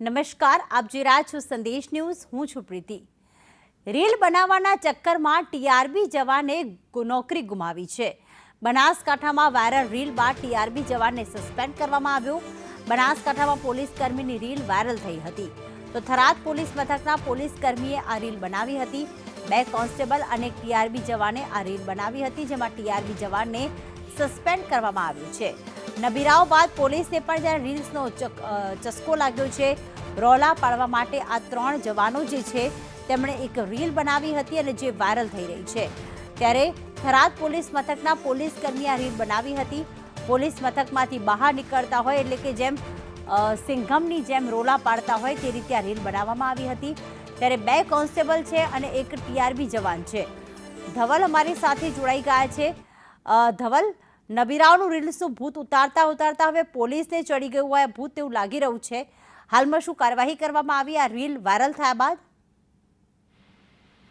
નમસ્કાર, આપ જોઈ રહ્યા છો સંદેશ ન્યૂઝ. હું છું પ્રીતિ. રીલ બનાવવાના ચક્કરમાં ટીઆરબી જવાને નોકરી ગુમાવી છે. બનાસકાંઠામાં વાયરલ રીલ બાદ ટીઆરબી જવાનને સસ્પેન્ડ કરવામાં આવ્યો. બનાસકાંઠામાં પોલીસ કર્મીની રીલ વાયરલ થઈ હતી, તો થરાદ પોલીસ મથકના પોલીસ કર્મીએ આ રીલ બનાવી હતી. 2 કોન્સ્ટેબલ અને ટીઆરબી જવાને આ રીલ બનાવી હતી, જેમાં ટીઆરબી જવાનને સસ્પેન્ડ કરવામાં આવ્યું છે. નબીરાઓ બાદ પોલીસને પણ જ્યારે રીલ્સનો ચસ્કો લાગ્યો છે. રોલા પાડવા માટે આ 3 જવાનો જે છે તેમણે એક રીલ બનાવી હતી અને જે વાયરલ થઈ રહી છે. ત્યારે થરાદ પોલીસ મથકના પોલીસ કર્મીએ આ રીલ બનાવી હતી. પોલીસ મથકમાંથી બહાર નીકળતા હોય એટલે કે જેમ સિંઘમની જેમ રોલા પાડતા હોય તે રીતે આ રીલ બનાવવામાં આવી હતી. ત્યારે 2 કોન્સ્ટેબલ છે અને એક ટીઆરબી જવાન છે. ધવલ અમારી સાથે જોડાઈ ગયા છે. ધવલ, નબીરાઓનું રીલ્સનું ભૂત ઉતારતા હવે પોલીસને ચડી ગયું હોય ભૂત તેવું લાગી રહ્યું છે. હાલમાં શું કાર્યવાહી કરવામાં આવી આ રીલ વાયરલ થયા બાદ?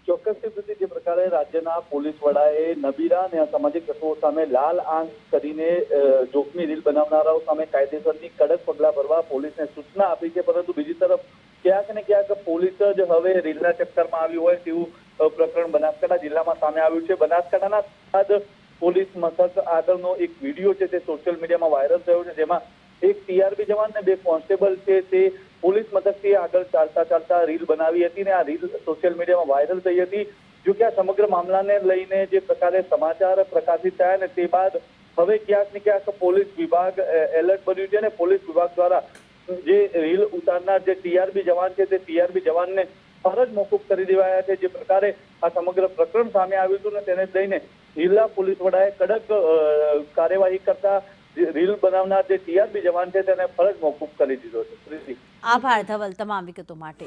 ચોક્કસથી જે પ્રકારે રાજ્યના પોલીસ વડાએ નબીરા અને અસામાજિક તત્વો સામે લાલ આંખ કરીને જોખમી રીલ બનાવનારાઓ સામે કાયદેસરની કડક પગલાં ભરવા પોલીસને સૂચના આપી છે. પરંતુ બીજી તરફ ક્યાંક ને ક્યાંક પોલીસ જ હવે રીલના ચક્કરમાં આવી હોય તેવું પ્રકરણ બનાસકાંઠા જિલ્લામાં સામે આવ્યું છે. બનાસકાંઠાના પોલીસ મથક આગળનો એક વિડીયો છે તે સોશિયલ મીડિયામાં વાયરલ થયો છે, જેમાં એક ટીઆરબી જવાન ને 2 કોન્સ્ટેબલ છે તે પોલીસ મથકથી આગળ ચાલતા રીલ બનાવી હતી ને આ રીલ સોશિયલ મીડિયામાં વાયરલ થઈ હતી. જો કે આ સમગ્ર મામલાને લઈને જે પ્રકારે સમાચાર પ્રકાશિત થયા ને તે બાદ હવે ક્યાંક ને ક્યાંક પોલીસ વિભાગ એલર્ટ બન્યું છે અને પોલીસ વિભાગ દ્વારા જે રીલ ઉતારનાર જે ટીઆરબી જવાન છે તે ટીઆરબી જવાનને ફરજ મોકૂફ કરી દેવાયા છે. જે પ્રકારે આ સમગ્ર પ્રકરણ સામે આવ્યું હતું ને તેને લઈને જિલ્લા પોલીસ વડાએ કડક કાર્યવાહી કરતા રીલ બનાવનાર જે ટીઆરબી જવાન છે તેને ફરજ મોકૂફ કરી દીધો છે. આભાર ધવલ તમામ વિગતો માટે.